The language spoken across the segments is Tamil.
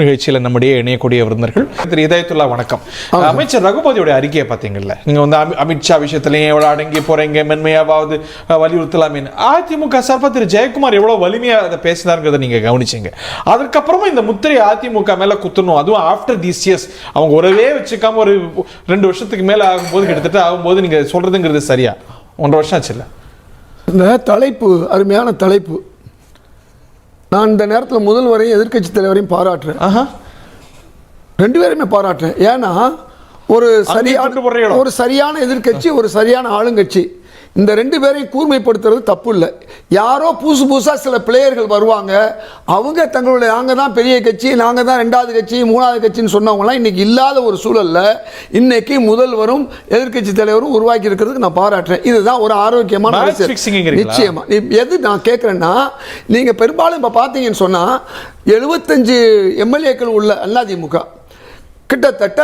நிகழ்ச்சியில் நம்முடைய இணையக்கூடிய விருந்தர்கள் திரு இதயத்துல்லா வணக்கம். அமைச்சர் ரகுபதியோட அறிக்கையை பார்த்தீங்கல்ல, நீங்க வந்து அமித்ஷா விஷயத்திலேயே எவ்வளவு அடங்கி போறீங்க, மென்மையாவது வலியுறுத்தலாம். அதிமுக சார்பாக திரு ஜெயக்குமார் எவ்வளவு வலிமையா அதை பேசினார்ங்கிறத நீங்க கவனிச்சீங்க. அதுக்கப்புறமா இந்த முத்திரை அதிமுக மேல குத்தணும், அதுவும் ஆஃப்டர் திஸ் இயர்ஸ் அவங்க உறவே வச்சுக்காம ஒரு 2 வருஷத்துக்கு மேல ஆகும்போது கிட்டத்தட்ட ஆகும்போது நீங்க சொல்றதுங்கிறது சரியா? 1.5 வருஷம் ஆச்சு இல்ல? இந்த தலைப்பு அருமையான தலைப்பு. நான் இந்த நேரத்தில் முதல்வரையும் எதிர்க்கட்சி தலைவரையும் பாராட்டுறேன். 2 பேருமே பாராட்டுறேன். ஏன்னா ஒரு சரியான எதிர்க்கட்சி, ஒரு சரியான ஆளுங்கட்சி, இந்த 2 பேரையும் கூர்மைப்படுத்துறது தப்பு இல்லை. யாரோ புதுசாக சில பிளேயர்கள் வருவாங்க, அவங்க தங்களுடைய நாங்கள் தான் பெரிய கட்சி, நாங்கள் தான் 2வது கட்சி 3வது கட்சின்னு சொன்னவங்களாம் இன்றைக்கி இல்லாத ஒரு சூழலில் இன்றைக்கி முதல்வரும் எதிர்க்கட்சி தலைவரும் உருவாக்கி இருக்கிறதுக்கு நான் பாராட்டுறேன். இதுதான் ஒரு ஆரோக்கியமான நிச்சயமாக. எது நான் கேட்குறேன்னா, நீங்கள் பெரும்பாலும் இப்போ பார்த்தீங்கன்னு சொன்னால் 75 எம்எல்ஏக்கள் உள்ள அதிமுக கிட்டத்தட்ட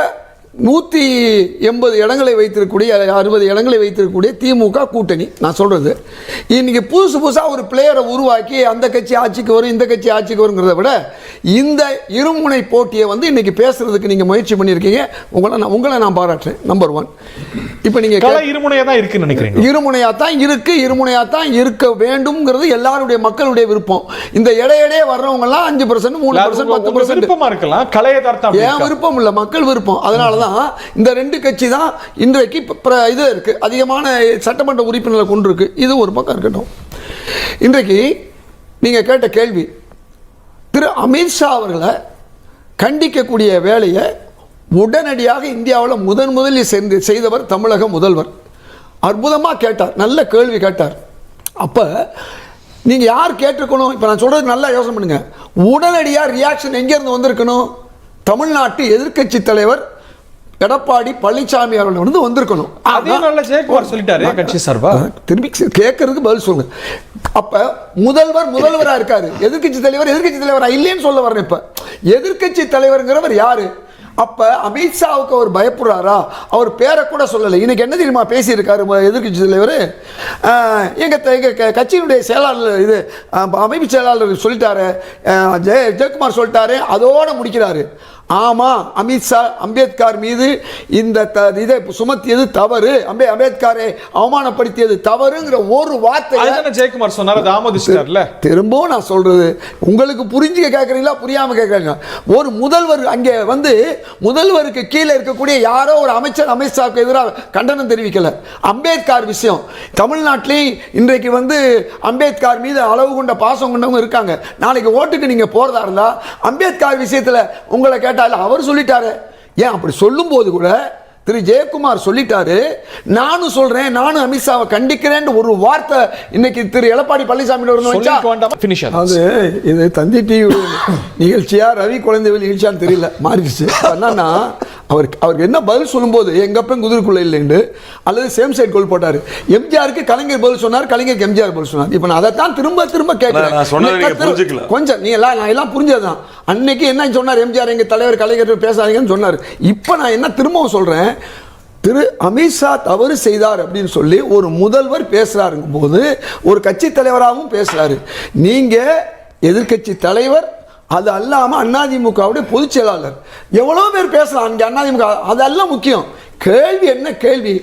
180 இடங்களை வைத்திருக்கக்கூடிய 60 இடங்களை வைத்திருக்கக்கூடிய திமுக கூட்டணி. நான் சொல்கிறது இன்றைக்கி புதுசாக ஒரு பிளேயரை உருவாக்கி அந்த கட்சி ஆட்சிக்கு வரும் இந்த கட்சி ஆட்சிக்கு வருங்கிறத விட இந்த இருமுனை போட்டியை வந்து இன்றைக்கி பேசுகிறதுக்கு நீங்கள் முயற்சி பண்ணியிருக்கீங்க. உங்களை நான் பாராட்டுறேன். நம்பர் 1. இப்போ நீங்கள் இருமுனையாக தான் இருக்குன்னு நினைக்கிறீங்க? இருமுனையாக தான் இருக்க வேண்டும்ங்கிறது எல்லாருடைய மக்களுடைய விருப்பம். இந்த இடையிடையே வர்றவங்கலாம் 5%, 3%, 10% இருக்கலாம். ஏன் விருப்பம் இல்லை, மக்கள் விருப்பம். அதனால இந்த 2 கட்சி தான் இன்றைக்கு இது இருக்கு, அதிகமான சட்டமன்ற உறுப்பினர்களை கொண்டிருக்கு. இது ஒரு பக்கம் இருக்கட்டும். இன்றைக்கு நீங்க கேட்ட கேள்வி, திரு அமித்ஷா அவர்களை கண்டிக்கக்கூடிய வேலையை உடனடியாக இந்தியாவில் முதலில் செய்தவர் தமிழக முதல்வர். அற்புதமாக கேட்டார், நல்ல கேள்வி கேட்டார். அப்போ நீங்க யார் கேட்டிருக்கணும்? இப்போ நான் சொல்றது நல்லா யோசனை பண்ணுங்க. உடனடியாக ரியாக்ஷன் எங்கேருந்து வந்திருக்கணும்? தமிழ்நாட்டு எதிர்க்கட்சி தலைவர் எடப்பாடி பழனிசாமி அவர்கள் வந்து வந்திருக்கணும். அதே நல்ல ஜெயக்குமார் சொல்லிட்டாரு கட்சி சார்பா. திரும்பி கேட்கறதுக்கு பதில் சொல்லுங்க. அப்ப முதல்வரா இருக்காரு, எதிர்க்கட்சி தலைவரா இல்லைன்னு சொல்ல வரேன். இப்ப எதிர்க்கட்சி தலைவர்ங்கிறவர் யாரு? அப்ப அமித்ஷாவுக்கு அவர் பயப்படுறாரா? அவர் பேரை கூட சொல்லலை. இன்னைக்கு என்ன தெரியுமா பேசியிருக்காரு எதிர்க்கட்சி தலைவர்? எங்க கட்சியினுடைய செயலாளர், இது அமைப்பு செயலாளர் சொல்லிட்டாரு, ஜெயக்குமார் சொல்லிட்டாரு, அதோட முடிக்கிறாரு. ஆமா, அமித்ஷா அம்பேத்கர் மீது இந்த இதை சுமத்தியது தவறு, அம்பேத்கரை அவமானப்படுத்தியது தவறுங்கிற ஒரு வார்த்தை ஜெயக்குமார் சொன்னார். திரும்பவும் நான் சொல்றது உங்களுக்கு புரிஞ்சு கேட்கறீங்களா புரியாம கேட்கறீங்க? ஒரு முதல்வர் அங்கே வந்து முதல்வருக்கு கீழே இருக்கக்கூடிய யாரோ ஒரு அமைச்சர் அமித்ஷாவுக்கு எதிராக கண்டனம் தெரிவிக்கல. அம்பேத்கர் விஷயம் தமிழ்நாட்டிலேயும் இன்றைக்கு வந்து அம்பேத்கர் மீது அளவு கொண்ட பாசம் கொண்டவங்க இருக்காங்க. நாளைக்கு ஓட்டுக்கு நீங்க போறதா இருந்தா அம்பேத்கர் விஷயத்துல உங்களை கேட்ட அவர் சொல்லிட்டாரு. ஏன் அப்படி சொல்லும் போது கூட திரு ஜெயக்குமார் சொல்லிட்டாரு, நானும் சொல்றேன், நானும் அமித்ஷாவை கண்டிக்கிறேன் ஒரு வார்த்தை இன்னைக்கு திரு எடப்பாடி பழனிசாமி அது இது தந்தி டிவி நிகழ்ச்சியா ரவி குழந்தைகள் நிகழ்ச்சியான்னு தெரியல, மாறிடுச்சு. என்னன்னா அவருக்கு என்ன பதில் சொல்லும்போது எங்க அப்பன் குதிரைக்குள்ள இல்லைன்னு அல்லது சேம் சைட் கோல் போட்டாரு. எம்ஜிஆருக்கு கலைஞர் பதில் சொன்னார், கலைஞருக்கு எம்ஜிஆர் பதில் சொன்னார். இப்ப நான் அதைத்தான் திரும்ப கேட்கிறேன். கொஞ்சம் நான் எல்லாம் புரிஞ்சதுதான். அன்னைக்கு என்ன சொன்னார் எம்ஜிஆர், எங்க தலைவர் கலைஞர் பேசாதீங்கன்னு சொன்னார். இப்ப நான் என்ன திரும்பவும் சொல்றேன், திரு அமித்ஷா தவறு செய்தார் அப்படின்னு சொல்லி ஒரு முதல்வர் பேசுறாருங்க போது ஒரு கட்சி தலைவராகவும் பேசுறாரு. நீங்க எதிர்கட்சி தலைவர், அது அல்லாமல் அதிமுகவுடைய பொதுச் செயலாளர், எவ்வளோ பேர் பேசலாம் அதிமுக, அதெல்லாம் முக்கியம். கேள்வி என்ன கேள்வி,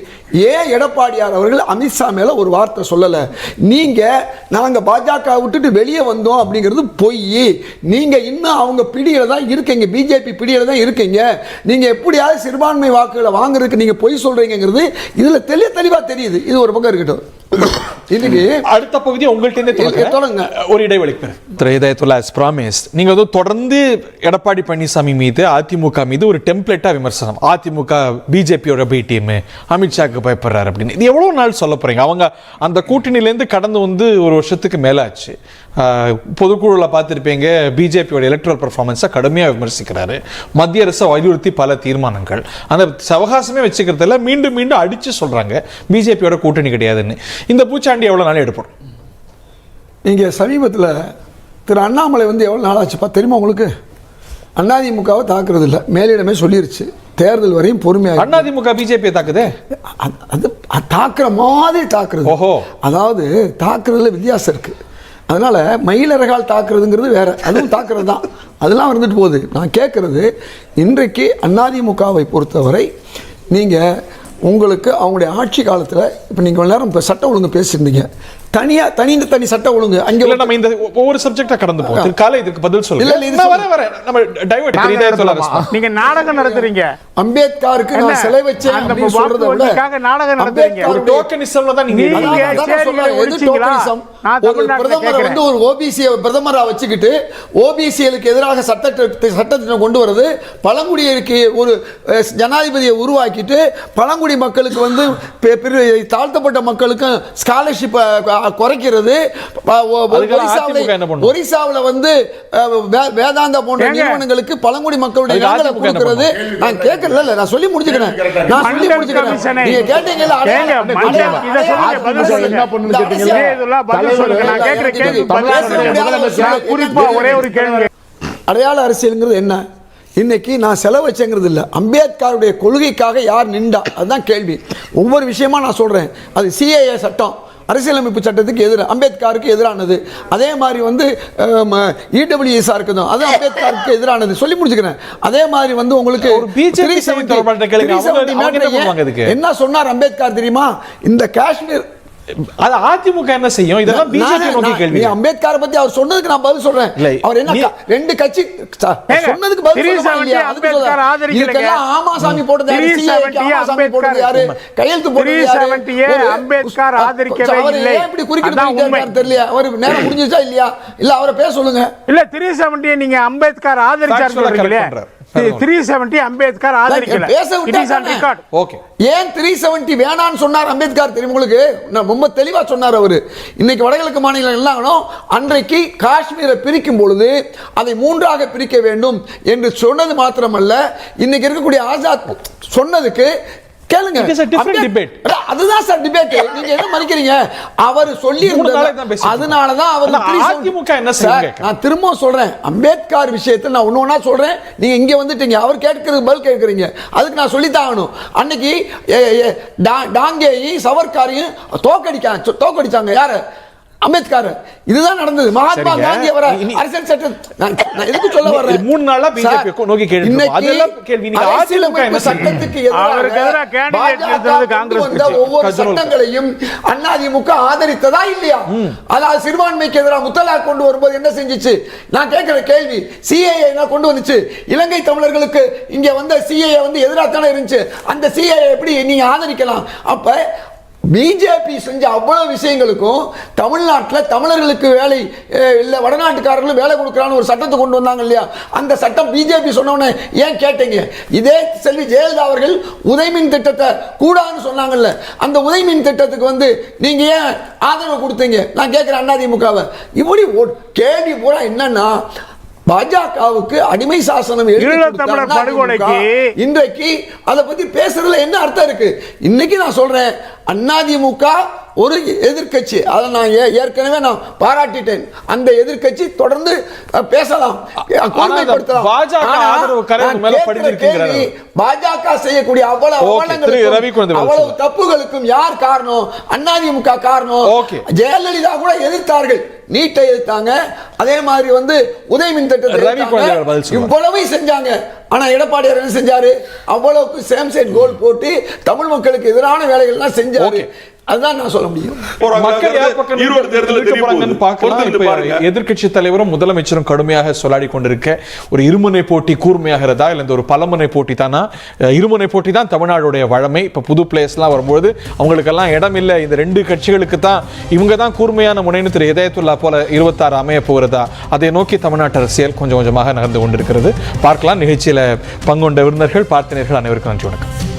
ஏன் எடப்பாடியார் அவர்கள் அமித்ஷா மேல ஒரு வார்த்தை சொல்லல? நீங்க நாங்க பாஜக விட்டுட்டு வெளியே வந்தோம் அப்படிங்கிறது பொய். நீங்க இன்னும் அவங்க பிடியில தான் இருக்கீங்க, பிஜேபி பிடியில தான் இருக்கீங்க. நீங்க எப்படியாவது சிறுபான்மை வாக்குகளை வாங்குறதுக்கு நீங்க பொய் சொல்றீங்கிறது இதுல தெளிவா தெரியுது. இது ஒரு பக்கம் இருக்கட்டும். இன்னைக்கு அடுத்த பகுதி உங்கள்கிட்ட தொடங்க. ஒரு இடைவெளி நீங்க தொடர்ந்து எடப்பாடி பழனிசாமி மீது அதிமுக மீது ஒரு டெம்ப்ளேட்டா விமர்சனம், அதிமுக பிஜேபியோட பி டீம், அமித்ஷாக்கு பயப்படுறாரு அப்படின்னு. இது எவ்வளவு நாள் சொல்ல போறீங்க? அவங்க அந்த கூட்டணியிலேருந்து கடந்து வந்து 1 வருஷத்துக்கு மேல ஆச்சு. பொதுக்குழுவில் பார்த்துருப்பீங்க, பிஜேபியோட எலக்ட்ரல் பெர்ஃபார்மன்ஸை கடுமையாக விமர்சிக்கிறாரு. மத்திய அரசை வலியுறுத்தி பல தீர்மானங்கள், அந்த அவகாசமே வச்சுக்கிறதுல மீண்டும் அடிச்சு சொல்றாங்க பிஜேபியோட கூட்டணி கிடையாதுன்னு. இந்த பூச்சாண்டி எவ்வளவு நாள் எடுப்போம்? நீங்க சமீபத்தில் திரு அண்ணாமலை வந்து எவ்வளவு நாள் ஆச்சுப்பா தெரியுமா உங்களுக்கு? அதிமுகவை தாக்குறது இல்லை, மேலிடமே சொல்லிருச்சு. தேர்தல் வரையும் பொறுமையாக அதிமுக பிஜேபி தாக்குதே, அது தாக்குற மாதிரி தாக்குறது. அதாவது தாக்குறதுல வித்தியாசம் இருக்கு. அதனால மயிலரகால் தாக்குறதுங்கிறது வேற, அதுவும் தாக்குறது தான். அதெல்லாம் இருந்துட்டு போகுது. நான் கேட்குறது, இன்றைக்கு அதிமுகவை பொறுத்தவரை நீங்கள் உங்களுக்கு அவங்களுடைய ஆட்சி காலத்தில் இப்போ நீங்கள் நேரம் இப்போ சட்ட ஒழுங்கு பேசியிருந்தீங்க, தனி சட்ட ஒழுங்கு அங்கே நம்ம இந்த ஒவ்வொரு சப்ஜெக்டா கடந்து போவோம். காலை இதுக்கு பதில் சொல்லுங்க. நம்ம டைவர்ட் நீங்க நாடகம் நடத்துறீங்க. அம்பேத்கருக்கு நான் சிலை வச்சேன் அப்படி சொல்றத விட நாடகம் நடத்துறீங்க. ஒரு டோக்கனிசம்ல தான் நீங்க ஒரு பிரதமரை வந்து ஒரு ஓபிசியை பிரதமரா வச்சுக்கிட்டு ஓபிசிகளுக்கு எதிராக சட்டத்தை கொண்டு வருது, பழங்குடியிற்கு ஒரு ஜனாதிபதியை உருவாக்கிட்டு பழங்குடி மக்களுக்கு வந்து தாழ்த்தப்பட்ட மக்களுக்கு ஸ்காலர்ஷிப் குறைக்கிறது, ஒரிசாவில் வந்து வேதாந்தா போன்ற நிறுவனங்களுக்கு பழங்குடி மக்களுடைய இடங்களை கொடுக்கிறது. நான் கேட்கறதில்ல, நான் சொல்லி முடிச்சுக்கிறேன். நீங்க கேட்டீங்கல்ல, அடையாள அரசியல்ங்கிறது என்ன? இன்னைக்கு நான் செலவு வச்சேங்கிறது இல்லை, அம்பேத்கருடைய கொள்கைக்காக யார் நின்றா அதுதான் கேள்வி. ஒவ்வொரு விஷயமா நான் சொல்றேன். அது சிஏஏ சட்டம் அரசியலமைப்பு சட்டத்துக்கு எதிராக, அம்பேத்கருக்கு எதிரானது. அதே மாதிரி வந்து இடபிள்யூஎஸ்ஆ இருக்கணும், அது அம்பேத்கருக்கு எதிரானது. சொல்லி முடிச்சுக்கிறேன். அதே மாதிரி வந்து உங்களுக்கு என்ன சொன்னார் அம்பேத்கர் தெரியுமா? இந்த காஷ்மீர் அது அதிமுக என்ன செய்யும்? இதெல்லாம் பிஜேபி நோக்கி கேள்வி. அம்பேத்கர் பத்தி அவர் சொன்னதுக்கு நான் பதில் சொல்றேன். அவர் என்ன ரெண்டு கட்சி சொன்னதுக்கு பதில் சொல்றீங்க. அதுக்கு இதுக்கெல்லாம் ஆமாசாமி போட்டது யாரு? கையெழுத்து போட்டது யாரு? அம்பேத்கர் ஆதரிக்கவே இல்லை. இப்படி குறுக்கிட்டு தெரியல. அவர் நேரம் முடிஞ்சிச்சா இல்லையா? இல்ல அவரை பேச சொல்லுங்க. இல்ல 370 நீங்க அம்பேத்கர் ஆதரிச்சார் சொல்றீங்களே, 370 அம்பேத்கர் ஆதரிக்கல. ஏன் 370 வேணான்னு சொன்னார் அம்பேத்கர் தெரியும் உங்களுக்கு? ரொம்ப தெளிவா சொன்னார் அவரு. இன்னைக்கு வடகிழக்கு மாநிலம் எல்லாம் அன்றைக்கு காஷ்மீரை பிரிக்கும் பொழுது அதை 3ஆக பிரிக்க வேண்டும் என்று சொன்னது மாத்திரமல்ல, இன்னைக்கு இருக்கக்கூடிய ஆசாத் சொன்னதுக்கு கேளுங்க. அதுதான் சார் டிபேட். நீங்க என்ன மதிக்கிறீங்க? அவர் சொல்லி அதனால தான் அவர் அதிமுக என்ன செய்யுங்க. நான் திரும்ப சொல்றேன், அம்பேத்கர் விஷயத்தில் நான் ஒண்ணா சொல்றேன். நீங்க இங்க வந்துட்டீங்க, அவர் கேட்கறது பதில் கேட்கறீங்க. அதுக்கு நான் சொல்லித்தான் ஆகணும். அன்னைக்கு டாங்கேயும் சவர்காரையும் தோக்கடிச்சாங்க யாரு? அம்பேத்கர். இதுதான் நடந்தது. மகாத்மா காந்தி அவரை அரசியல் சட்டம் நான் எதுக்கு சொல்ல வர்றேன்? 3 நாளா பிஜேபி நோக்கி கேள்வி. அதெல்லாம் கேள்வி. நீங்க அரசியலமைப்பு சட்டத்துக்கு எதிராக காங்கிரஸ் ஒவ்வொரு சட்டங்களையும் அதிமுக ஆதரித்ததா இல்லையா? அதாவது சிறுபான்மைக்கு எதிராக முத்தலாக் கொண்டு வரும்போது என்ன செஞ்சிச்சு? நான் கேட்கிற கேள்வி. சிஏஏ கொண்டு வந்துச்சு. இலங்கை தமிழர்களுக்கு இங்க வந்த சிஏஏ வந்து எதிராக தானே இருந்துச்சு. அந்த சிஏஏ எப்படி நீங்க ஆதரிக்கலாம்? அப்ப பிஜேபி செஞ்ச அவ்வளவு விஷயங்களுக்கும் தமிழ்நாட்டில் தமிழர்களுக்கு வேலை இல்லை, வடநாட்டுக்காரர்களும் வேலை கொடுக்குறான்னு ஒரு சட்டத்தை கொண்டு வந்தாங்க இல்லையா? அந்த சட்டம் பிஜேபி சொன்னோன்னே ஏன் கேட்டீங்க? இதே செல்வி ஜெயலலிதா அவர்கள் உதயமின் திட்டத்தை கூடாதுன்னு சொன்னாங்கல்ல, அந்த உதயமின் திட்டத்துக்கு வந்து நீங்க ஏன் ஆதரவு கொடுத்தீங்க? நான் கேட்கிறேன் அதிமுகவை. இப்படி கேள்வி பூரா என்னன்னா, பாஜகவுக்கு அடிமை சாசனம் இன்றைக்கு அதை பத்தி பேசுறதுல என்ன அர்த்தம் இருக்கு? இன்னைக்கு நான் சொல்றேன், அதிமுக ஒரு எதிர்க்கட்சி, அதை நான் ஏற்கனவே நான் பாராட்டிட்டேன். அந்த எதிர்க்கட்சி தொடர்ந்து பேசலாம், பாஜக செய்யக்கூடிய அவ்வளவு தப்புகளுக்கும் யார் காரணம்? அதிமுக காரணம். ஜெயலலிதா கூட எதிர்த்தார்கள், நீட்டை எதிர்த்தாங்க. அதே மாதிரி வந்து உதயமின் திட்டத்தை இவ்வளவு செஞ்சாங்க. ஆனா எடப்பாடியார் என்ன செஞ்சாரு? அவ்வளவுக்கு சேம் சைட் கோல் போட்டு தமிழ் மக்களுக்கு எதிரான வேலைகள்லாம் செஞ்சாரு. அதுதான் நான் சொல்ல முடியும். எதிர்கட்சி தலைவரும் முதலமைச்சரும் கடுமையாக சொல்லாடி கொண்டிருக்க ஒரு இருமுனை போட்டி கூர்மையாகிறதா இல்ல ஒரு பலமுனை போட்டி தானா? இருமுனை போட்டி தான் தமிழ்நாடுடைய வழமை. இப்ப புது பிளேயர்ஸ்லாம் வரும்போது அவங்களுக்கெல்லாம் இடம் இல்லை. இந்த 2 கட்சிகளுக்கு தான் இவங்க தான் கூர்மையான முனைன்னு திரு இதயத்துல்லா போல 26 அமைய போகிறதா? அதை நோக்கி தமிழ்நாட்டு அரசியல் கொஞ்சம் கொஞ்சமாக நகர்ந்து கொண்டிருக்கிறது. பார்க்கலாம். நிகழ்ச்சியில பங்கொண்ட விருந்தினர்கள், பார்த்தினர்கள் அனைவருக்கும் நன்றி, வணக்கம்.